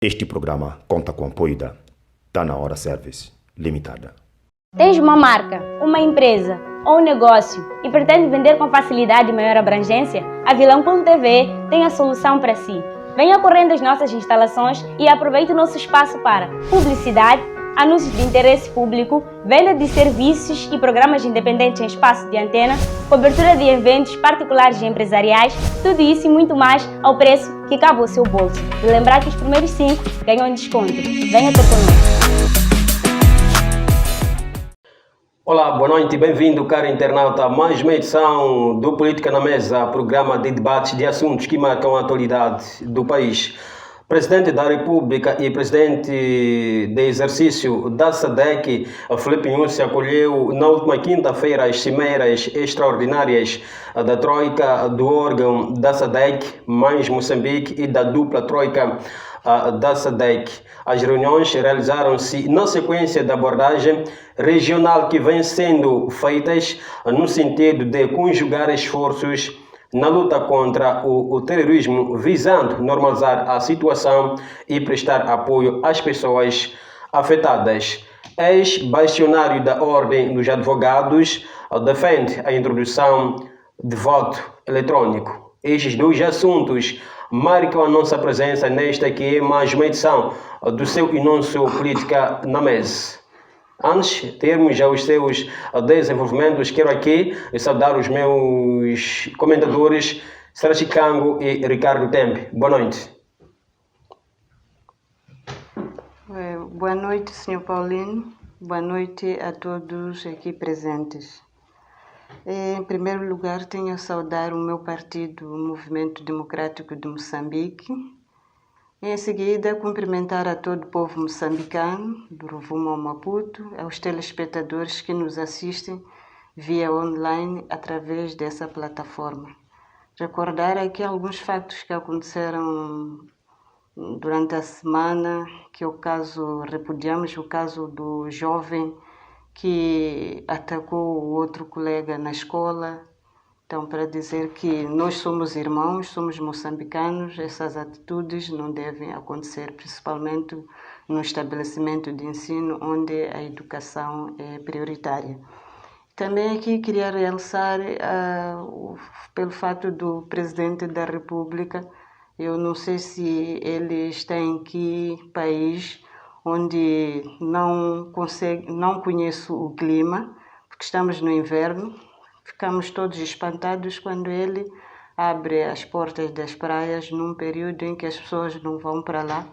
Este programa conta com o apoio da Tá Na Hora Service Limitada. Tens uma marca, uma empresa ou um negócio e pretende vender com facilidade e maior abrangência? A Vilão.tv tem a solução para si. Venha correndo às nossas instalações e aproveite o nosso espaço para publicidade, anúncios de interesse público, venda de serviços e programas independentes em espaço de antena, cobertura de eventos particulares e empresariais, tudo isso e muito mais ao preço que cabe ao seu bolso. E lembrar que os primeiros 5 ganham desconto. Venha ter conosco. Olá, boa noite e bem-vindo, caro internauta, a mais uma edição do Política na Mesa, programa de debates de assuntos que marcam a atualidade do país. Presidente da República e presidente de exercício da SADC, Filipe Nyusi, acolheu na última quinta-feira as cimeiras extraordinárias da Troika do órgão da SADC, mais Moçambique, e da dupla Troika da SADC. As reuniões realizaram-se na sequência da abordagem regional que vem sendo feitas no sentido de conjugar esforços na luta contra o terrorismo, visando normalizar a situação e prestar apoio às pessoas afetadas. Ex-bastionário da Ordem dos Advogados defende a introdução de voto eletrônico. Estes dois assuntos marcam a nossa presença nesta que é mais uma edição do seu anúncio Política na Mesa. Antes de termos já os seus desenvolvimentos, quero aqui saudar os meus comentadores, Sara Chicango e Ricardo Tempe. Boa noite. Boa noite, Sr. Paulino. Boa noite a todos aqui presentes. Em primeiro lugar, tenho a saudar o meu partido, o Movimento Democrático de Moçambique. Em seguida, cumprimentar a todo o povo moçambicano, do Rovuma ao Maputo, aos telespectadores que nos assistem via online através dessa plataforma. Recordar aqui alguns fatos que aconteceram durante a semana, que repudiamos o caso do jovem que atacou o outro colega na escola. Então, para dizer que nós somos irmãos, somos moçambicanos, essas atitudes não devem acontecer, principalmente no estabelecimento de ensino, onde a educação é prioritária. Também aqui queria realçar pelo fato do Presidente da República, eu não sei se ele está em que país, onde não conheço o clima, porque estamos no inverno. Ficamos todos espantados quando ele abre as portas das praias num período em que as pessoas não vão para lá.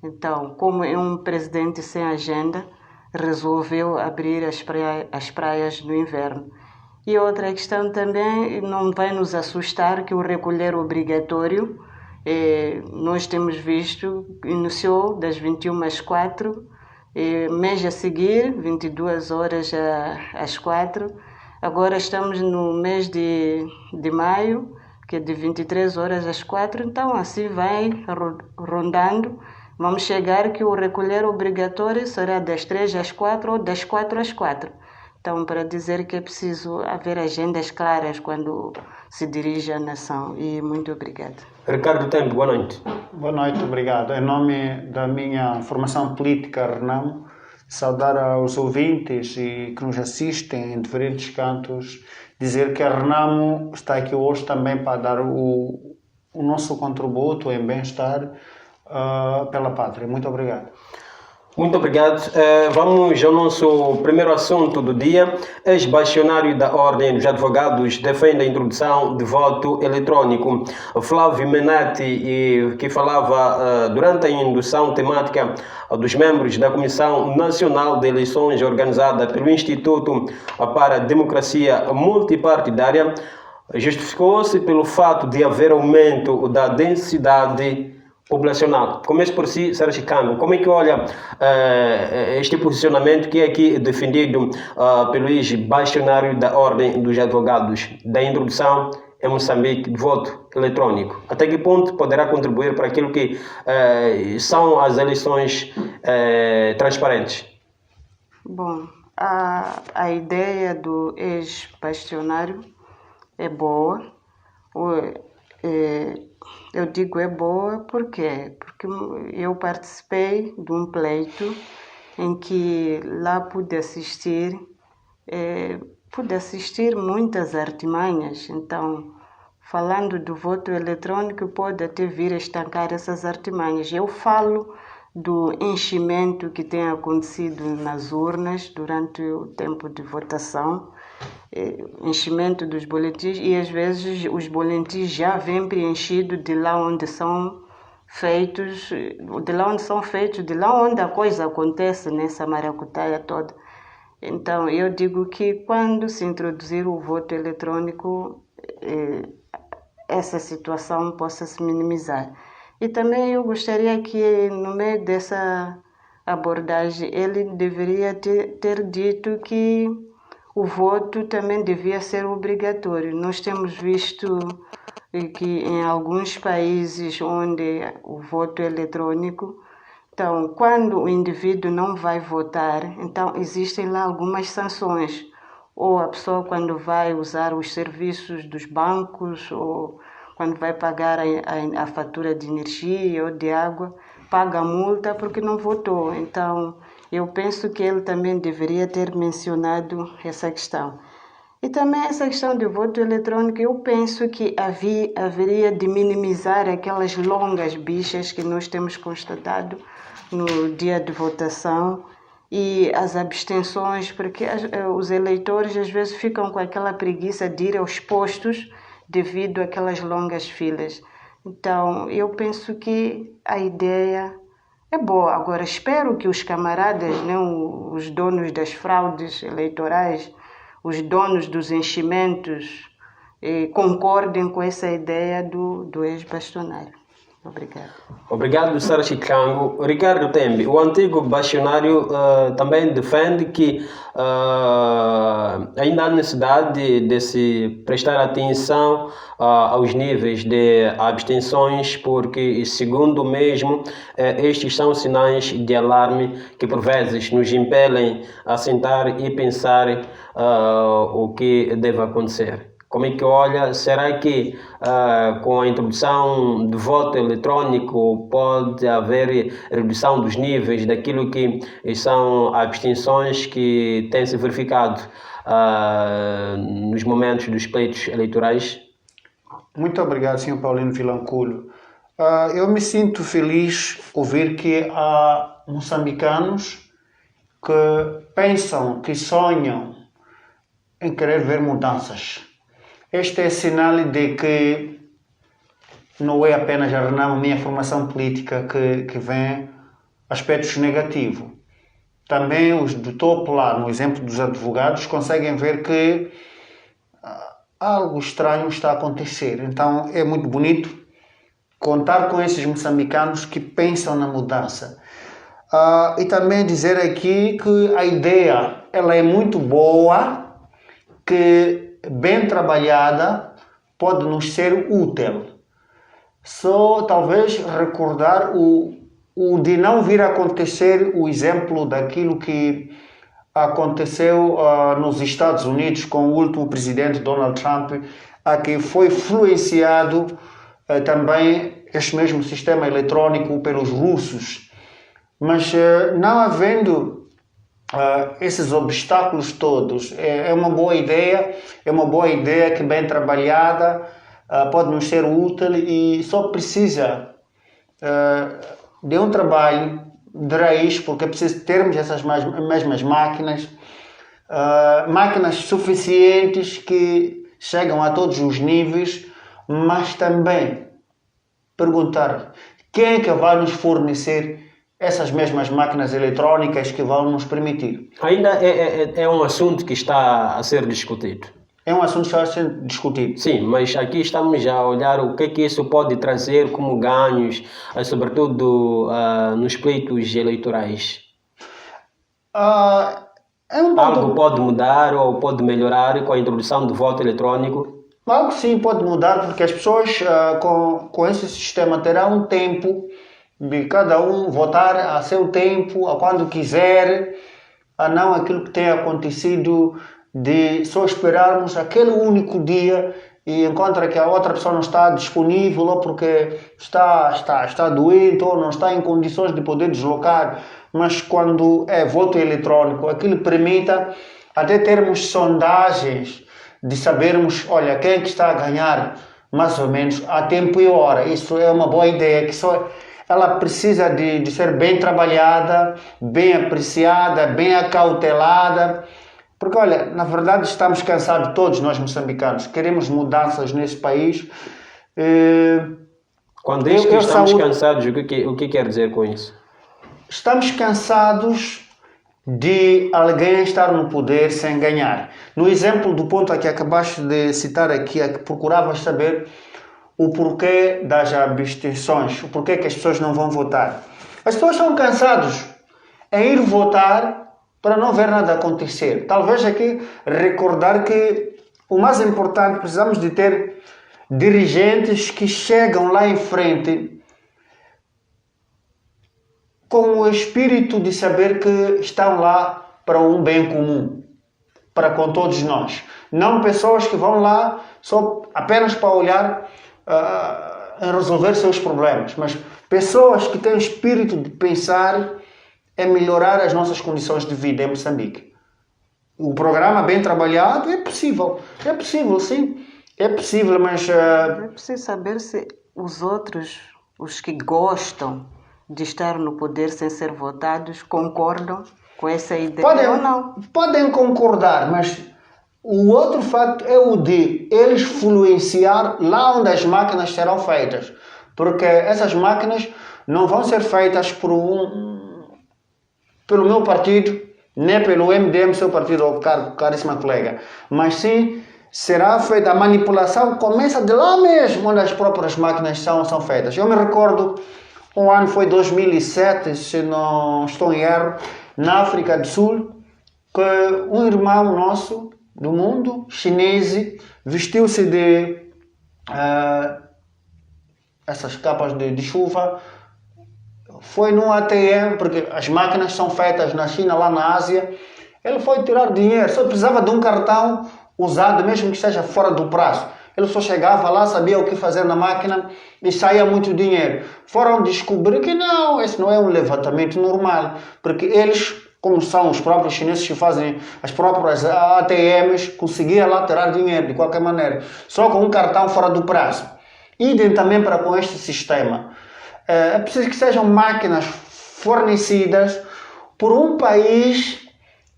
Então, como é um presidente sem agenda, resolveu abrir as praias no inverno. E outra questão também, não vai nos assustar que o recolher obrigatório, nós temos visto, iniciou das 21 às 4, mês a seguir, 22 horas às 4. Agora estamos no mês de maio, que é de 23 horas às 4, então assim vai rondando. Vamos chegar que o recolher obrigatório será das 3 às 4 ou das 4 às 4. Então, para dizer que é preciso haver agendas claras quando se dirige à nação. E muito obrigada. Ricardo Tempo, boa noite. Boa noite, obrigado. Em nome da minha formação política, Renamo, saudar aos ouvintes e que nos assistem em diferentes cantos, dizer que a Renamo está aqui hoje também para dar o nosso contributo em bem-estar pela pátria. Muito obrigado. Muito obrigado. Vamos ao nosso primeiro assunto do dia. Ex-bastionário da Ordem dos Advogados defende a introdução de voto eletrônico. Flávio Menati, que falava durante a indução temática dos membros da Comissão Nacional de Eleições organizada pelo Instituto para a Democracia Multipartidária, justificou-se pelo fato de haver aumento da densidade populacional. Começo por si, Sara Chicango. Como é que olha este posicionamento que é aqui defendido pelo ex-bastionário da Ordem dos Advogados, da introdução em Moçambique de voto eletrônico? Até que ponto poderá contribuir para aquilo que são as eleições transparentes? Bom, a ideia do ex-bastionário é boa. eu digo é boa porque eu participei de um pleito em que lá pude assistir muitas artimanhas. Então, falando do voto eletrônico, pode até vir a estancar essas artimanhas. Eu falo do enchimento que tem acontecido nas urnas durante o tempo de votação, enchimento dos boletins, e às vezes os boletins já vêm preenchidos de lá onde são feitos, de lá onde a coisa acontece, nessa maracutaia toda. Então, eu digo que quando se introduzir o voto eletrônico, essa situação possa se minimizar. E também eu gostaria que, no meio dessa abordagem, ele deveria ter dito que o voto também devia ser obrigatório. Nós temos visto que em alguns países onde o voto é eletrônico, então, quando o indivíduo não vai votar, então existem lá algumas sanções. Ou a pessoa, quando vai usar os serviços dos bancos, ou quando vai pagar a fatura de energia ou de água, paga a multa porque não votou. Então, eu penso que ele também deveria ter mencionado essa questão. E também essa questão do voto eletrônico, eu penso que haveria de minimizar aquelas longas bichas que nós temos constatado no dia de votação e as abstenções, porque os eleitores às vezes ficam com aquela preguiça de ir aos postos devido àquelas longas filas. Então, eu penso que a ideia é boa. Agora, espero que os camaradas, né, os donos das fraudes eleitorais, os donos dos enchimentos, concordem com essa ideia do ex-bastonário. Obrigado. Obrigado, Sara Chicango. Ricardo Tembi, o antigo bastionário também defende que ainda há necessidade de se prestar atenção aos níveis de abstenções, porque, segundo o mesmo, estes são sinais de alarme que, por vezes, nos impelem a sentar e pensar o que deve acontecer. Como é que olha? Será que com a introdução do voto eletrônico pode haver redução dos níveis daquilo que são abstenções que têm se verificado nos momentos dos pleitos eleitorais? Muito obrigado, Sr. Paulino Vilanculo. Eu me sinto feliz ouvir que há moçambicanos que pensam, que sonham em querer ver mudanças. Este é sinal de que não é apenas a Renamo, a minha formação política, que vê aspectos negativos. Também os do topo lá, no exemplo dos advogados, conseguem ver que algo estranho está a acontecer. Então é muito bonito contar com esses moçambicanos que pensam na mudança. E também dizer aqui que a ideia ela é muito boa, que bem trabalhada pode nos ser útil. Só talvez recordar o de não vir a acontecer o exemplo daquilo que aconteceu nos Estados Unidos com o último presidente Donald Trump, a que foi influenciado também este mesmo sistema eletrônico pelos russos. Mas não havendo esses obstáculos todos, é uma boa ideia que bem trabalhada pode nos ser útil e só precisa de um trabalho de raiz, porque é preciso termos essas mesmas máquinas, máquinas suficientes que chegam a todos os níveis, mas também perguntar quem é que vai nos fornecer essas mesmas máquinas eletrónicas que vão nos permitir. Ainda é um assunto que está a ser discutido. É um assunto que está a ser discutido. Sim, mas aqui estamos a olhar o que isso pode trazer como ganhos, sobretudo nos pleitos eleitorais. Algo pode mudar ou pode melhorar com a introdução do voto eletrônico? Algo sim pode mudar, porque as pessoas com esse sistema terão um tempo de cada um votar a seu tempo, a quando quiser, a não aquilo que tem acontecido de só esperarmos aquele único dia e encontra que a outra pessoa não está disponível ou porque está doente ou não está em condições de poder deslocar. Mas quando é voto eletrônico, aquilo permite até termos sondagens de sabermos, olha, quem é que está a ganhar mais ou menos a tempo e hora. Isso é uma boa ideia, que ela precisa de ser bem trabalhada, bem apreciada, bem acautelada. Porque, olha, na verdade estamos cansados, todos nós moçambicanos, queremos mudanças nesse país. Quando diz que estamos cansados, o que quer dizer com isso? Estamos cansados de alguém estar no poder sem ganhar. No exemplo do ponto que acabaste de citar aqui, é que procuravas saber o porquê das abstenções, o porquê que as pessoas não vão votar. As pessoas estão cansadas em ir votar para não ver nada acontecer. Talvez aqui recordar que o mais importante, precisamos de ter dirigentes que chegam lá em frente com o espírito de saber que estão lá para um bem comum, para com todos nós. Não pessoas que vão lá só apenas para olhar a resolver seus problemas, mas pessoas que têm o espírito de pensar em melhorar as nossas condições de vida em Moçambique. O programa bem trabalhado é possível sim, é possível, mas... É preciso saber se os outros, os que gostam de estar no poder sem ser votados, concordam com essa ideia ou não. Podem concordar, mas o outro fato é o de eles influenciar lá onde as máquinas serão feitas. Porque essas máquinas não vão ser feitas pelo meu partido, nem pelo MDM, seu partido, caríssima colega. Mas sim, será feita a manipulação, começa de lá mesmo, onde as próprias máquinas são feitas. Eu me recordo, o ano foi 2007, se não estou em erro, na África do Sul, que um irmão nosso do mundo, chinês, vestiu-se de essas capas de chuva, foi num ATM, porque as máquinas são feitas na China, lá na Ásia. Ele foi tirar dinheiro, só precisava de um cartão usado, mesmo que esteja fora do prazo. Ele só chegava lá, sabia o que fazer na máquina e saía muito dinheiro. Foram descobrir que não, esse não é um levantamento normal, porque eles, como são os próprios chineses que fazem as próprias ATMs, conseguiam lá tirar dinheiro de qualquer maneira, só com um cartão fora do prazo. Idem também para com este sistema. É preciso que sejam máquinas fornecidas por um país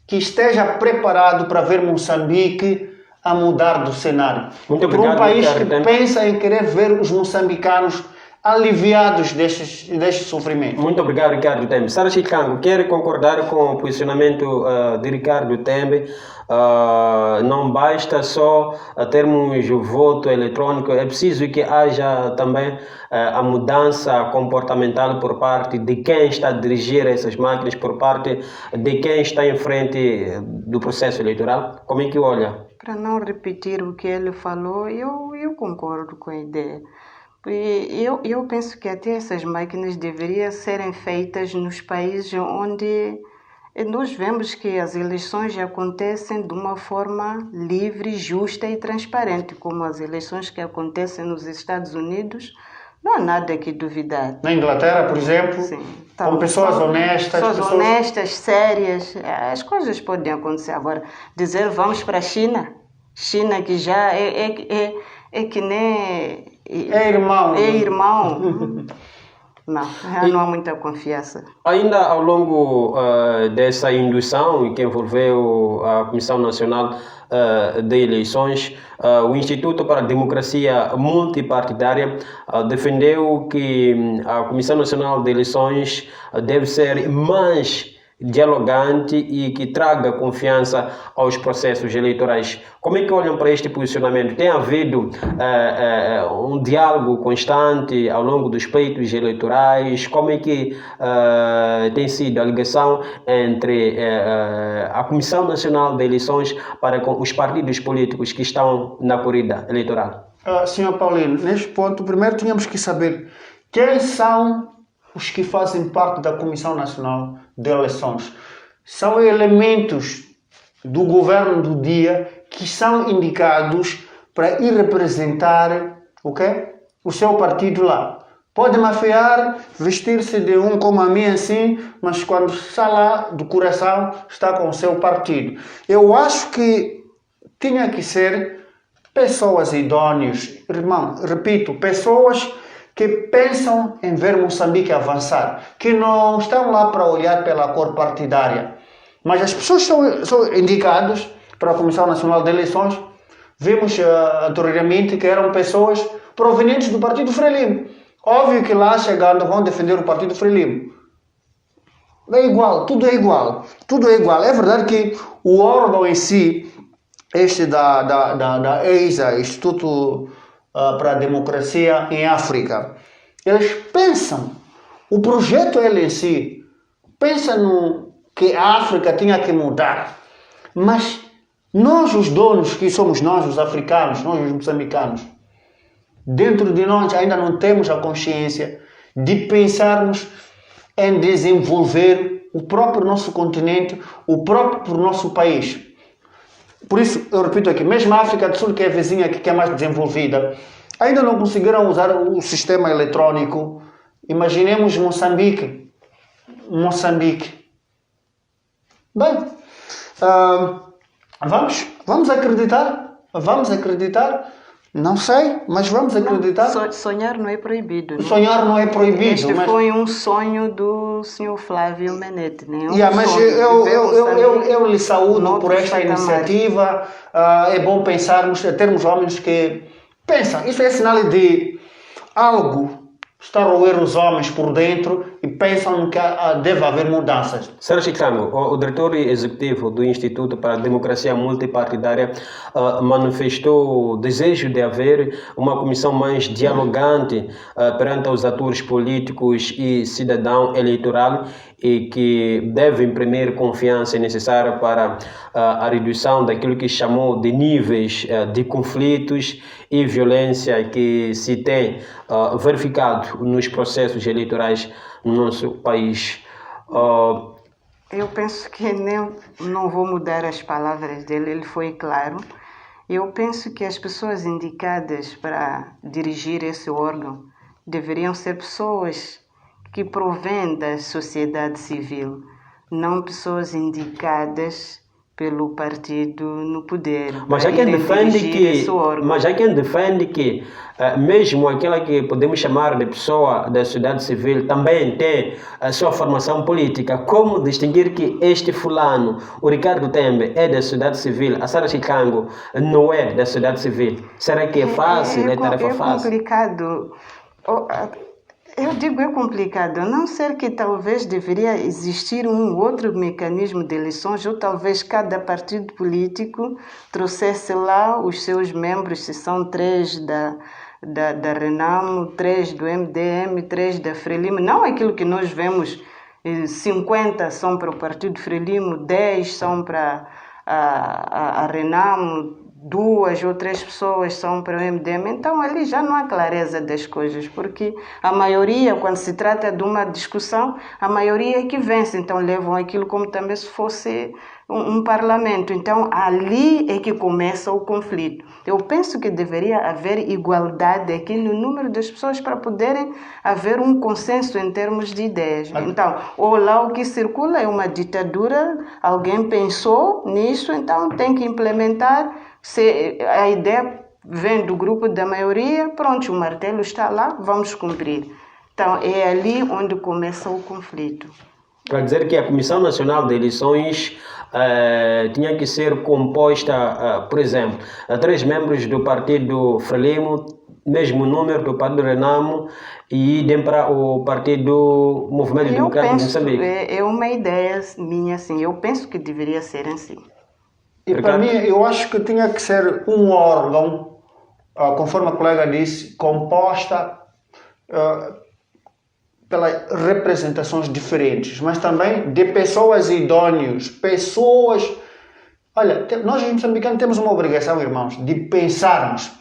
que esteja preparado para ver Moçambique a mudar do cenário. Muito obrigado, por um país Ricardo. que pensa em querer ver os moçambicanos aliviados deste sofrimento. Muito obrigado, Ricardo Tembe. Sara Chicango, quer concordar com o posicionamento de Ricardo Tembe? Não basta só termos o voto eletrônico, é preciso que haja também a mudança comportamental por parte de quem está a dirigir essas máquinas, por parte de quem está em frente do processo eleitoral. Como é que olha? Para não repetir o que ele falou, eu concordo com a ideia. Eu penso que até essas máquinas deveriam serem feitas nos países onde nós vemos que as eleições acontecem de uma forma livre, justa e transparente, como as eleições que acontecem nos Estados Unidos. Não há nada que duvidar. Na Inglaterra, por exemplo, Sim, com pessoas honestas. Pessoas honestas, sérias, as coisas podem acontecer. Agora, dizer vamos para a China que já é que nem... É irmão. É irmão. Não há muita confiança. Ainda ao longo dessa indução que envolveu a Comissão Nacional de Eleições, o Instituto para a Democracia Multipartidária defendeu que a Comissão Nacional de Eleições deve ser mais dialogante e que traga confiança aos processos eleitorais. Como é que olham para este posicionamento? Tem havido um diálogo constante ao longo dos pleitos eleitorais? Como é que tem sido a ligação entre a Comissão Nacional de Eleições para com os partidos políticos que estão na corrida eleitoral? Senhor Paulino, neste ponto, primeiro tínhamos que saber quem são os que fazem parte da Comissão Nacional de Eleições. São elementos do governo do dia que são indicados para ir representar o quê? O seu partido lá. Pode mafiar, vestir-se de um como a mim assim, mas quando está lá do coração, está com o seu partido. Eu acho que tinha que ser pessoas idôneas, irmão, repito, pessoas que pensam em ver Moçambique avançar, que não estão lá para olhar pela cor partidária. Mas as pessoas são indicadas para a Comissão Nacional de Eleições. Vimos anteriormente que eram pessoas provenientes do Partido Frelimo. Óbvio que lá chegando vão defender o Partido Frelimo. É igual, tudo é igual. Tudo é igual. É verdade que o órgão em si, este da EISA, Instituto para a Democracia em África, eles pensam, o projeto ele em si, pensa no que a África tinha que mudar. Mas nós, os donos, que somos nós, os africanos, nós, os moçambicanos, dentro de nós ainda não temos a consciência de pensarmos em desenvolver o próprio nosso continente, o próprio nosso país. Por isso, eu repito aqui, mesmo a África do Sul, que é a vizinha, que é mais desenvolvida, ainda não conseguiram usar o sistema eletrônico. Imaginemos Moçambique. Bem, vamos acreditar? Vamos acreditar? Não sei, mas vamos acreditar. Não, sonhar não é proibido. Né? Sonhar não é proibido. Este foi um sonho do Sr. Flávio Menete. Né? Mas eu lhe saúdo por esta iniciativa. É bom pensarmos, termos homens que pensam. Isso é sinal de algo está a roer os homens por dentro e pensam que deve haver mudanças. Sérgio Chicango, o diretor executivo do Instituto para a Democracia Multipartidária, manifestou o desejo de haver uma comissão mais dialogante perante os atores políticos e cidadão eleitoral e que deve imprimir confiança necessária para a redução daquilo que chamou de níveis de conflitos e violência que se tem verificado nos processos eleitorais no nosso país. Eu penso que não vou mudar as palavras dele, ele foi claro. Eu penso que as pessoas indicadas para dirigir esse órgão deveriam ser pessoas que provêm da sociedade civil, não pessoas indicadas pelo partido no poder. Mas há quem defende que mesmo aquela que podemos chamar de pessoa da sociedade civil também tem a sua formação política. Como distinguir que este fulano, o Ricardo Tembe, é da sociedade civil, a Sara Chicango não é da sociedade civil? Será que é fácil? É tarefa fácil? É complicado. Eu digo é complicado, a não ser que talvez deveria existir um outro mecanismo de eleições, ou talvez cada partido político trouxesse lá os seus membros, se são 3 da Renamo, 3 do MDM, 3 da Frelimo, não aquilo que nós vemos, 50 são para o Partido Frelimo, 10 são para a Renamo, 2 ou 3 pessoas são para o MDM, então ali já não há clareza das coisas, porque a maioria, quando se trata de uma discussão, a maioria é que vence, então levam aquilo como também se fosse um parlamento, então ali é que começa o conflito. Eu penso que deveria haver igualdade aqui no número das pessoas para poderem haver um consenso em termos de ideias. Então, ou lá o que circula é uma ditadura, alguém pensou nisso, então tem que implementar. Se a ideia vem do grupo da maioria, pronto, o martelo está lá, vamos cumprir. Então, é ali onde começa o conflito. Quer dizer que a Comissão Nacional de Eleições tinha que ser composta, por exemplo, 3 membros do Partido Frelimo, mesmo número do Partido Renamo e idem para o Partido Movimento Democrático de Moçambique. É uma ideia minha, assim, eu penso que deveria ser assim. E para mim, eu acho que tinha que ser um órgão, conforme a colega disse, composta pelas representações diferentes, mas também de pessoas idôneas, pessoas... Olha, nós moçambicanos temos uma obrigação, irmãos, de pensarmos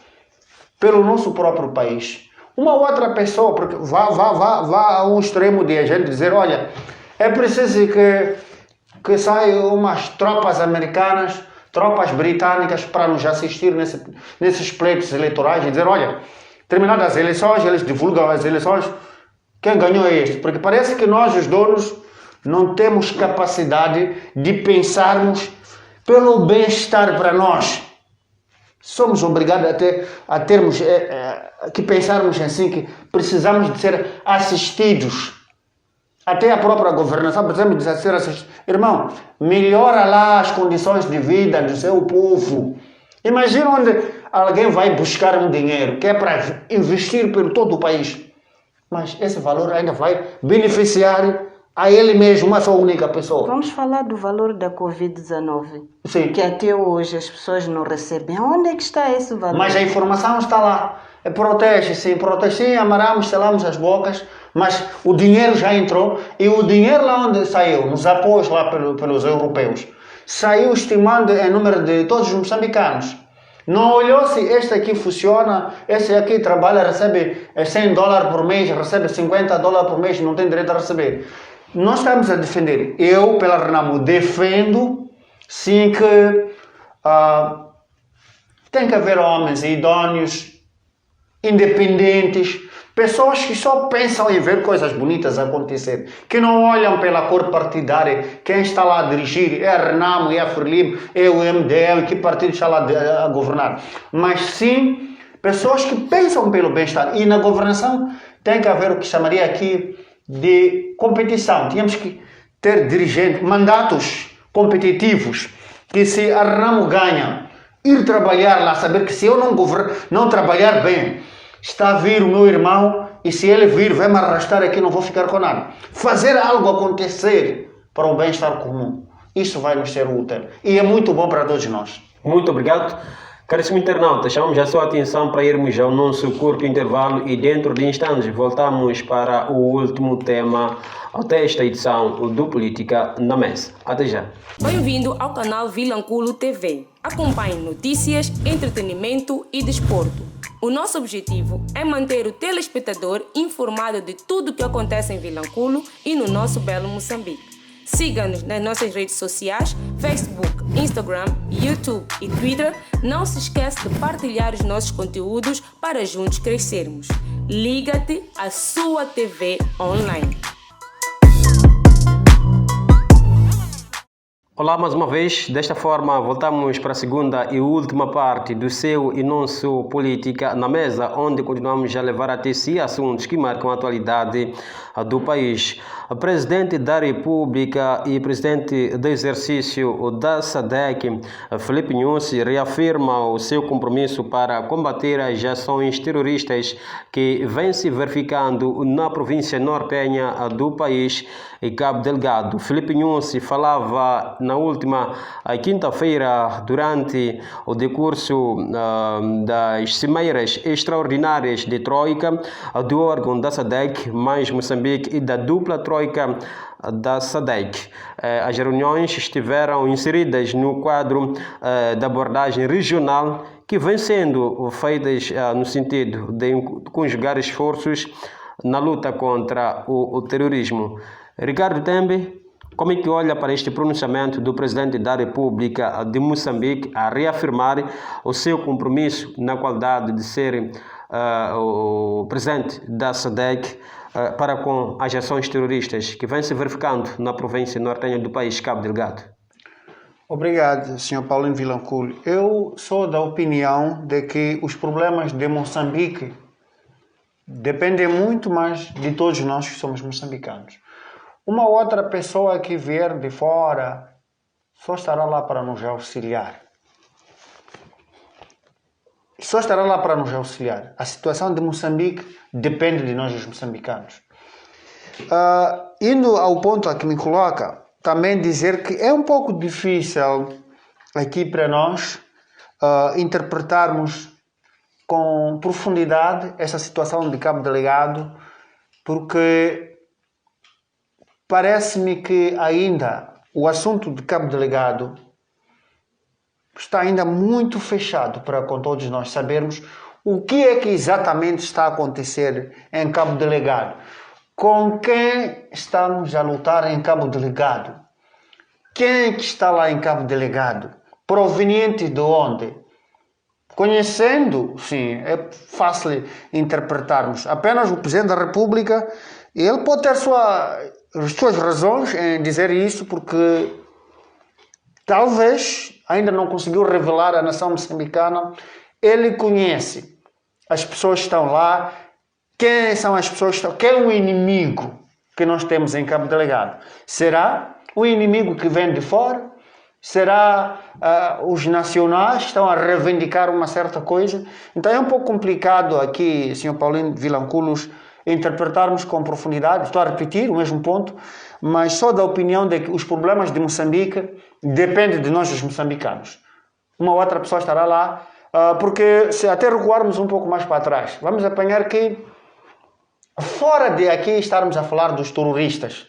pelo nosso próprio país. Uma outra pessoa, porque vá a um extremo de a gente dizer, olha, é preciso que saiam umas tropas americanas tropas britânicas para nos assistir nesses pleitos eleitorais e dizer, olha, terminadas as eleições, eles divulgam as eleições, quem ganhou é este. Porque parece que nós, os donos, não temos capacidade de pensarmos pelo bem-estar para nós. Somos obrigados a termos que pensarmos assim, que precisamos de ser assistidos. Até a própria governação precisamos de ser assistidos. Irmão, melhora lá as condições de vida do seu povo. Imagina onde alguém vai buscar um dinheiro que é para investir por todo o país. Mas esse valor ainda vai beneficiar a ele mesmo, uma só única pessoa. Vamos falar do valor da Covid-19. Sim. Que até hoje as pessoas não recebem. Onde é que está esse valor? Mas a informação está lá. Protege, sim, amarramos, selamos as bocas, mas o dinheiro já entrou e o dinheiro lá onde saiu, nos apoios lá pelos europeus, saiu estimando em número de todos os moçambicanos. Não olhou se este aqui funciona, este aqui trabalha, recebe $100 por mês, recebe $50 por mês, não tem direito a receber. Nós estamos a defender, eu pela Renamo defendo sim que tem que haver homens idôneos, independentes, pessoas que só pensam em ver coisas bonitas acontecer, que não olham pela cor partidária, quem está lá a dirigir, é a Renamo, é a Frelimo, é o MDM, que partido está lá a governar, mas sim pessoas que pensam pelo bem-estar. E na governação tem que haver o que chamaria aqui de competição. Tínhamos que ter dirigentes, mandatos competitivos, que se a Renamo ganha, ir trabalhar lá, saber que se eu não trabalhar bem, está a vir o meu irmão e se ele vir, vai me arrastar aqui, não vou ficar com nada. Fazer algo acontecer para o bem-estar comum, isso vai nos ser útil e é muito bom para todos nós. Muito obrigado. Caríssimo internauta, chamamos a sua atenção para irmos ao nosso curto intervalo e dentro de instantes voltamos para o último tema desta edição do Política na Mesa. Até já. Bem-vindo ao canal Vilanculo TV. Acompanhe notícias, entretenimento e desporto. O nosso objetivo é manter o telespectador informado de tudo o que acontece em Vilanculo e no nosso belo Moçambique. Siga-nos nas nossas redes sociais, Facebook, Instagram, YouTube e Twitter. Não se esqueça de partilhar os nossos conteúdos para juntos crescermos. Liga-te à sua TV online. Olá mais uma vez, desta forma voltamos para a segunda e última parte do seu e nosso Política na Mesa, onde continuamos a levar até si assuntos que marcam a atualidade do país. O Presidente da República e Presidente do Exercício da SADC, Filipe Nyusi, reafirma o seu compromisso para combater as ações terroristas que vêm se verificando na província nortenha do país e Cabo Delgado. Filipe Nyusi falava na última quinta-feira durante o decurso das cimeiras extraordinárias de Troika do órgão da SADC mais Moçambique e da dupla Troika da SADC. As reuniões estiveram inseridas no quadro da abordagem regional que vem sendo feitas no sentido de conjugar esforços na luta contra o terrorismo. Ricardo Tembe, como é que olha para este pronunciamento do Presidente da República de Moçambique a reafirmar o seu compromisso na qualidade de ser o Presidente da SADC para com as ações terroristas que vêm se verificando na província nortenha do país, Cabo Delgado? Obrigado, Sr. Paulino Vilanculo. Eu sou da opinião de que os problemas de Moçambique dependem muito mais de todos nós que somos moçambicanos. Uma outra pessoa que vier de fora só estará lá para nos auxiliar. Só estará lá para nos auxiliar. A situação de Moçambique depende de nós, os moçambicanos. Indo ao ponto a que me coloca, também dizer que é um pouco difícil aqui para nós interpretarmos com profundidade essa situação de Cabo Delgado, porque parece-me que ainda o assunto de Cabo Delgado está ainda muito fechado para com todos nós sabermos o que é que exatamente está a acontecer em Cabo Delgado. Com quem estamos a lutar em Cabo Delgado? Quem é que está lá em Cabo Delgado? provenientes de onde? Conhecendo, sim, é fácil interpretarmos. Apenas o Presidente da República, ele pode ter as suas razões em dizer isso, porque talvez ainda não conseguiu revelar à nação moçambicana. Ele conhece as pessoas que estão lá, quem são as pessoas que estão, quem é o inimigo que nós temos em Cabo Delgado. Será o inimigo que vem de fora? Será os nacionais que estão a reivindicar uma certa coisa? Então é um pouco complicado aqui, Sr. Paulino Vilanculos, interpretarmos com profundidade. Estou a repetir o mesmo ponto, mas sou da opinião de que os problemas de Moçambique dependem de nós, os moçambicanos. Uma outra pessoa estará lá, porque se até recuarmos um pouco mais para trás, vamos apanhar que, fora de aqui estarmos a falar dos terroristas,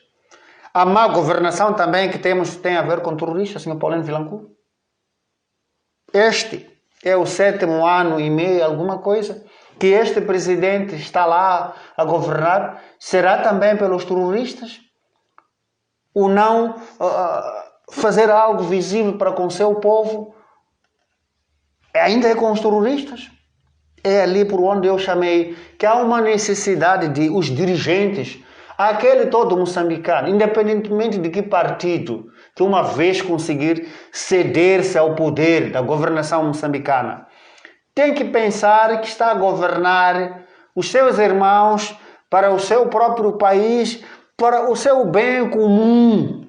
a má governação também que temos tem a ver com terroristas, Sr. Paulino Vilanculo. Este é o 7º ano e meio, alguma coisa, que este presidente está lá a governar. Será também pelos terroristas? O não fazer algo visível para com o seu povo? Ainda é com os terroristas? É ali por onde eu chamei que há uma necessidade de os dirigentes, aquele todo moçambicano, independentemente de que partido, que uma vez conseguir ceder-se ao poder da governação moçambicana, tem que pensar que está a governar os seus irmãos para o seu próprio país, para o seu bem comum.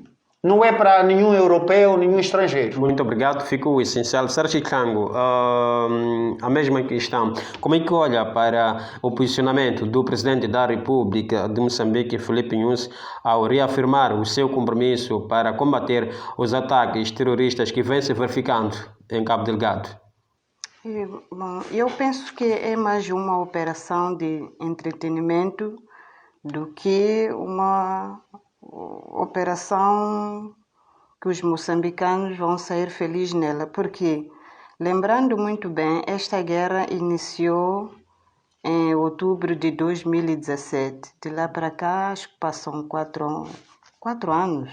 Não é para nenhum europeu, nenhum estrangeiro. Muito obrigado, ficou essencial. Sérgio Chango, a mesma questão. Como é que olha para o posicionamento do Presidente da República de Moçambique, Filipe Nyusi, ao reafirmar o seu compromisso para combater os ataques terroristas que vêm se verificando em Cabo Delgado? Bom, eu penso que é mais uma operação de entretenimento do que uma operação que os moçambicanos vão sair felizes nela, porque, lembrando muito bem, esta guerra iniciou em outubro de 2017. De lá para cá, acho que passam quatro anos.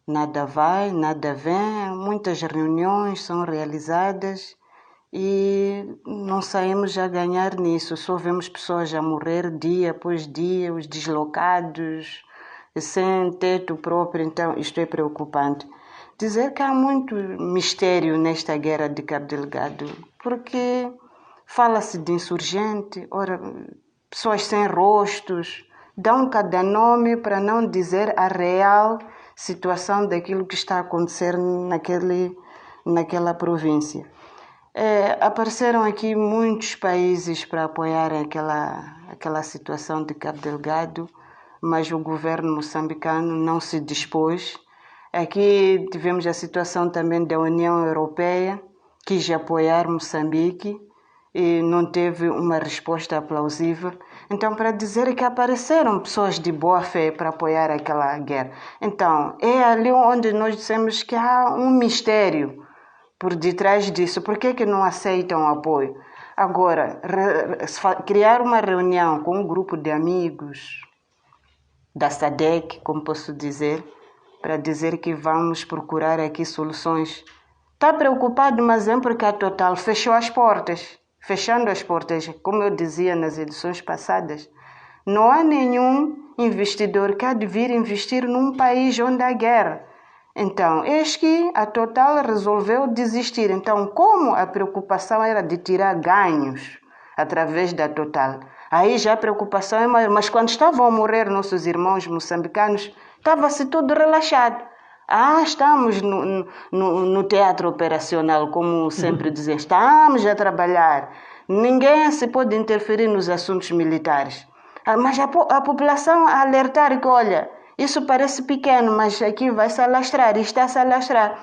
Nada vai, nada vem, muitas reuniões são realizadas e não saímos a ganhar nisso. Só vemos pessoas a morrer dia após dia, os deslocados, sem teto próprio. Então isto é preocupante. Dizer que há muito mistério nesta guerra de Cabo Delgado, porque fala-se de insurgente, ora, pessoas sem rostos, dão cada nome para não dizer a real situação daquilo que está a acontecer naquela província. Apareceram aqui muitos países para apoiar aquela situação de Cabo Delgado, mas o governo moçambicano não se dispôs. Aqui tivemos a situação também da União Europeia, quis apoiar Moçambique e não teve uma resposta plausível. Então, para dizer que apareceram pessoas de boa fé para apoiar aquela guerra. Então, é ali onde nós dissemos que há um mistério por detrás disso. Por que não aceitam apoio? Agora, criar uma reunião com um grupo de amigos da SADC, como posso dizer, para dizer que vamos procurar aqui soluções. Está preocupado, mas é porque a Total fechou as portas. Fechando as portas, como eu dizia nas edições passadas, não há nenhum investidor que há de vir investir num país onde há guerra. Então, eis que a Total resolveu desistir. Então, como a preocupação era de tirar ganhos através da Total, aí já a preocupação é maior. Mas quando estavam a morrer nossos irmãos moçambicanos, estava-se tudo relaxado. Estamos no teatro operacional, como sempre dizem. Estamos a trabalhar. Ninguém se pode interferir nos assuntos militares. Mas a população a alertar que, olha, isso parece pequeno, mas aqui vai se alastrar, e está a se alastrar.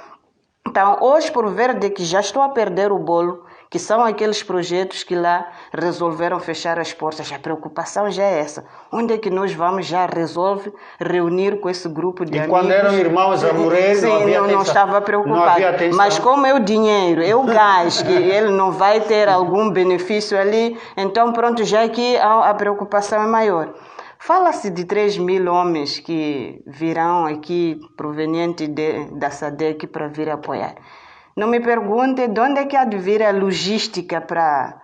Então, hoje, por ver de que já estou a perder o bolo, que são aqueles projetos que lá resolveram fechar as portas, a preocupação já é essa. Onde é que nós vamos já reunir com esse grupo de amigos? E quando eram irmãos a morrer, não estava preocupado. Mas como é o dinheiro, é o gás, que ele não vai ter algum benefício ali, então pronto, já aqui a preocupação é maior. Fala-se de 3.000 homens que virão aqui provenientes da SADC para vir apoiar. Não me pergunte de onde é que há de vir a logística para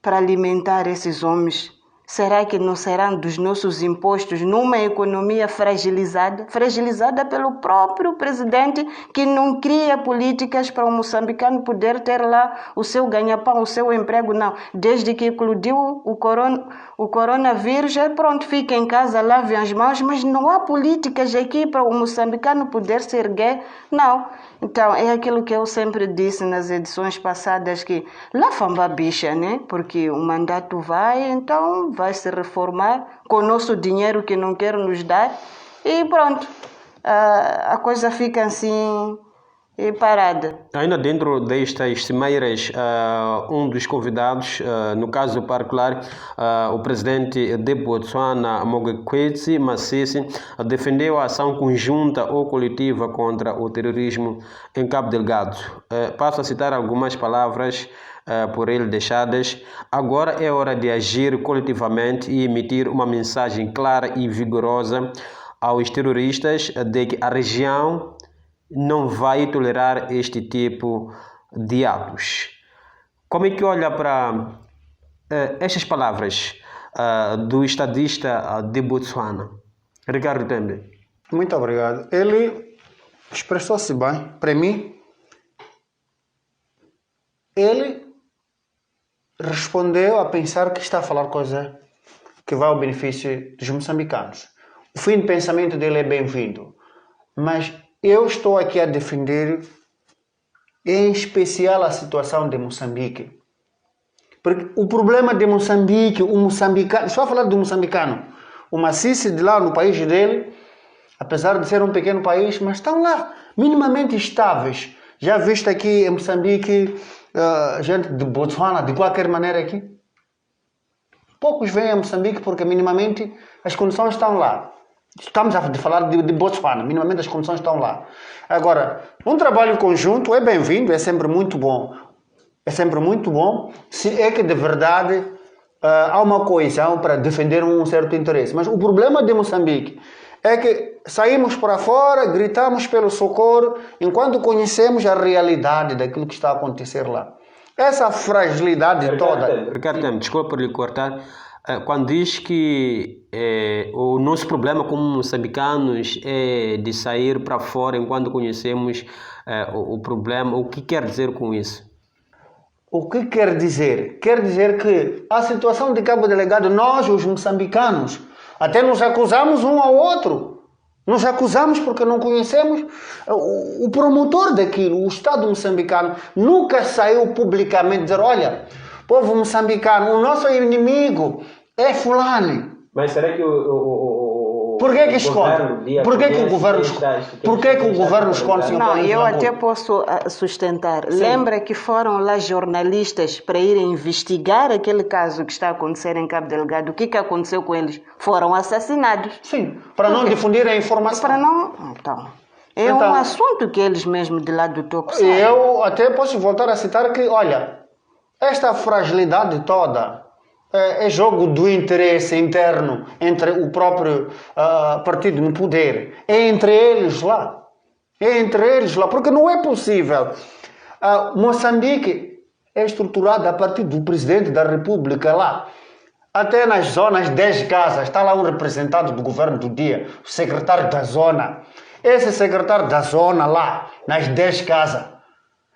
alimentar esses homens. Será que não serão dos nossos impostos numa economia fragilizada pelo próprio presidente que não cria políticas para o moçambicano poder ter lá o seu ganha-pão, o seu emprego? Não. Desde que eclodiu o coronavírus, pronto, fica em casa, lave as mãos, mas não há políticas aqui para o moçambicano poder se erguer. Não. Então, é aquilo que eu sempre disse nas edições passadas, que lá famba bicha, né? Porque o mandato então vai se reformar com o nosso dinheiro que não quer nos dar e pronto, a coisa fica assim parada. Ainda dentro destas cimeiras, um dos convidados, no caso particular, o presidente de Botsuana, Mokgweetsi Masisi, defendeu a ação conjunta ou coletiva contra o terrorismo em Cabo Delgado. Passo a citar algumas palavras por ele deixadas. Agora é hora de agir coletivamente e emitir uma mensagem clara e vigorosa aos terroristas de que a região não vai tolerar este tipo de atos. Como é que olha para estas palavras do estadista de Botsuana, Ricardo Tembe? Muito obrigado. Ele expressou-se bem. Para mim, ele respondeu a pensar que está a falar coisa que vai ao benefício dos moçambicanos. O fim de pensamento dele é bem-vindo, mas eu estou aqui a defender em especial a situação de Moçambique. Porque o problema de Moçambique, o moçambicano, só falar do moçambicano, o Masisi de lá no país dele, apesar de ser um pequeno país, mas estão lá minimamente estáveis. Já visto aqui em Moçambique gente de Botsuana, de qualquer maneira aqui? Poucos vêm a Moçambique porque minimamente as condições estão lá. Estamos a falar de Botsuana, minimamente as condições estão lá. Agora, um trabalho conjunto é bem-vindo, é sempre muito bom. É sempre muito bom se é que de verdade há uma coesão para defender um certo interesse. Mas o problema de Moçambique é que saímos para fora, gritamos pelo socorro, enquanto conhecemos a realidade daquilo que está a acontecer lá. Essa fragilidade toda... Ricardo, desculpa por lhe cortar. Quando diz que o nosso problema como moçambicanos é de sair para fora enquanto conhecemos o problema, o que quer dizer com isso? O que quer dizer? Quer dizer que a situação de Cabo Delgado, nós, os moçambicanos, até nos acusamos um ao outro. Nos acusamos porque não conhecemos o promotor daquilo, o Estado moçambicano. Nunca saiu publicamente dizer, olha, povo moçambicano, o nosso inimigo é fulano. Mas será que Por que que esconde? Por que que o governo esconde? Não, eu até posso sustentar. Sim. Lembra que foram lá jornalistas para irem investigar aquele caso que está a acontecer em Cabo Delgado? O que aconteceu com eles? Foram assassinados. Sim, para não difundir a informação. Para não... Então, um assunto que eles mesmo de lá do topo sabem. Eu até posso voltar a citar que, olha, esta fragilidade toda é jogo do interesse interno entre o próprio partido no poder. É entre eles lá. É entre eles lá. Porque não é possível. Moçambique é estruturado a partir do presidente da República lá. Até nas zonas 10 casas. Está lá um representante do governo do dia. O secretário da zona. Esse secretário da zona lá, nas 10 casas,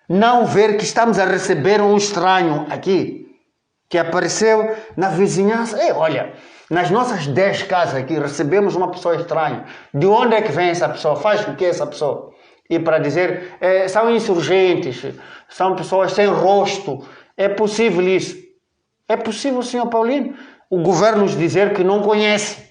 não ver que estamos a receber um estranho aqui, que apareceu na vizinhança. Olha, nas nossas 10 casas aqui recebemos uma pessoa estranha. De onde é que vem essa pessoa? Faz o que é essa pessoa? E para dizer, são insurgentes, são pessoas sem rosto. É possível isso? É possível, senhor Paulino, o governo nos dizer que não conhece.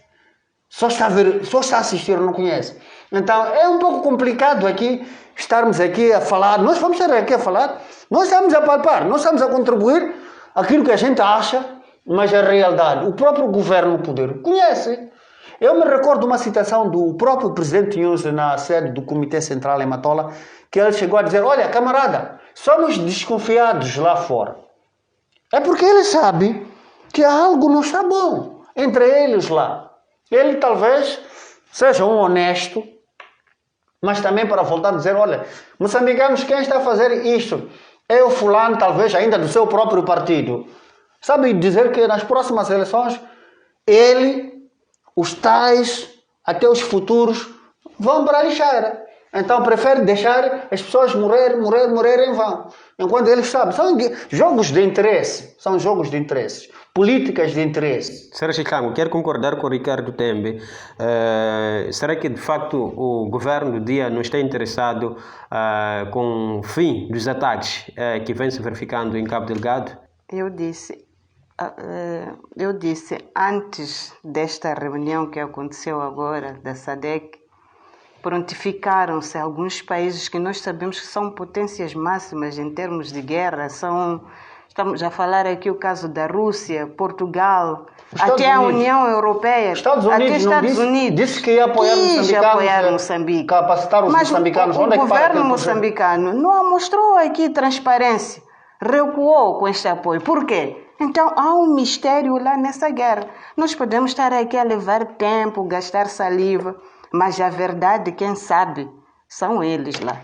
Só está a assistir, não conhece. Então, é um pouco complicado aqui estarmos aqui a falar. Nós vamos estar aqui a falar. Nós estamos a palpar, nós estamos a contribuir aquilo que a gente acha, mas a realidade, o próprio governo no poder conhece. Eu me recordo uma citação do próprio presidente Nhusi na sede do Comitê Central em Matola, que ele chegou a dizer, olha, camarada, somos desconfiados lá fora. É porque ele sabe que algo não está bom entre eles lá. Ele talvez seja um honesto, mas também para voltar a dizer, olha, moçambicanos, quem está a fazer isto é o fulano, talvez ainda do seu próprio partido. Sabe dizer que nas próximas eleições, ele, os tais, até os futuros, vão para a lixeira. Então prefere deixar as pessoas morrer em vão. Enquanto eles sabem, são jogos de interesse, são jogos de interesses, políticas de interesse. Sr. Chicango, quero concordar com o Ricardo Tembe. Será que de facto o governo do dia não está interessado com o fim dos ataques que vem se verificando em Cabo Delgado? Eu disse antes desta reunião que aconteceu agora da SADC, prontificaram-se alguns países que nós sabemos que são potências máximas em termos de guerra. Estamos a falar aqui o caso da Rússia, Portugal, até a União Europeia, Estados Unidos disse que ia apoiar Moçambique, capacitar os moçambicanos. O governo moçambicano não mostrou aqui transparência, recuou com este apoio. Por quê? Então há um mistério lá nessa guerra. Nós podemos estar aqui a levar tempo, gastar saliva, mas a verdade, quem sabe, são eles lá.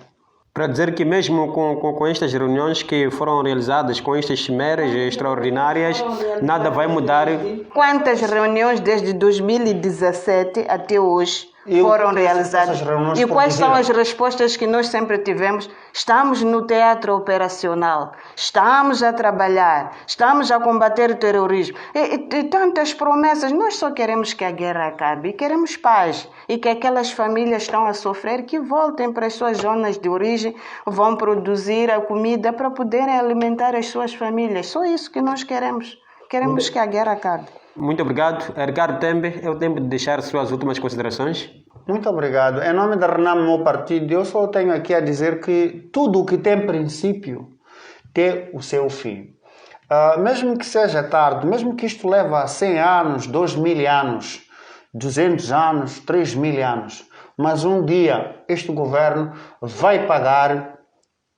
Para dizer que mesmo com estas reuniões que foram realizadas, com estas cimeras extraordinárias, nada vai mudar. Quantas reuniões desde 2017 até hoje foram realizadas? E quais são as respostas que nós sempre tivemos? Estamos no teatro operacional, estamos a trabalhar, estamos a combater o terrorismo. E tantas promessas. Nós só queremos que a guerra acabe e queremos paz. E que aquelas famílias que estão a sofrer, que voltem para as suas zonas de origem, vão produzir a comida para poderem alimentar as suas famílias. Só isso que nós queremos. Queremos que a guerra acabe. Muito obrigado. Ricardo Tembe, é o tempo de deixar suas últimas considerações. Muito obrigado. Em nome da RENAM, meu partido, eu só tenho aqui a dizer que tudo o que tem princípio tem o seu fim. Mesmo que seja tarde, mesmo que isto leve a 100 anos, 2000 anos, 200 anos, 3000 anos, mas um dia este governo vai pagar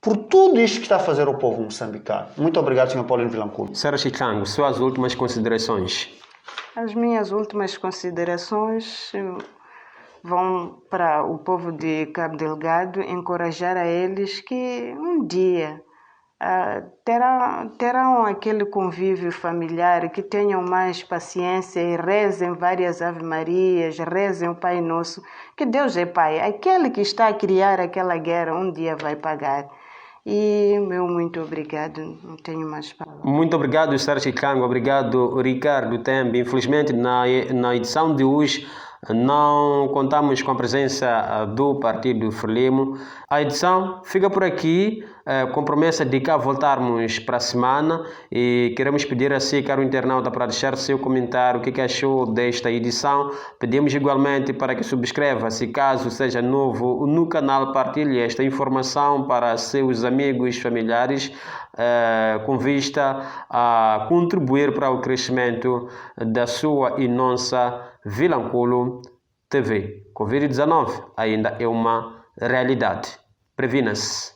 por tudo isto que está a fazer o povo moçambicano. Muito obrigado, Sr. Paulino Vilanculo. Sr. Chicango, suas últimas considerações. As minhas últimas considerações vão para o povo de Cabo Delgado, encorajar a eles que um dia terão aquele convívio familiar, que tenham mais paciência e rezem várias ave-marias, rezem o Pai Nosso, que Deus é Pai. Aquele que está a criar aquela guerra um dia vai pagar. E meu muito obrigado, não tenho mais palavras. Muito obrigado, Sr. Chicango, obrigado, Ricardo Tembe. Infelizmente, na edição de hoje, não contamos com a presença do Partido Frelimo. A edição fica por aqui, com promessa de cá voltarmos para a semana, e queremos pedir a si, caro internauta, para deixar seu comentário, o que achou desta edição. Pedimos igualmente para que subscreva, se caso seja novo no canal, partilhe esta informação para seus amigos, familiares, com vista a contribuir para o crescimento da sua e nossa Vilanculo TV. Covid-19 ainda é uma realidade. Previna-se.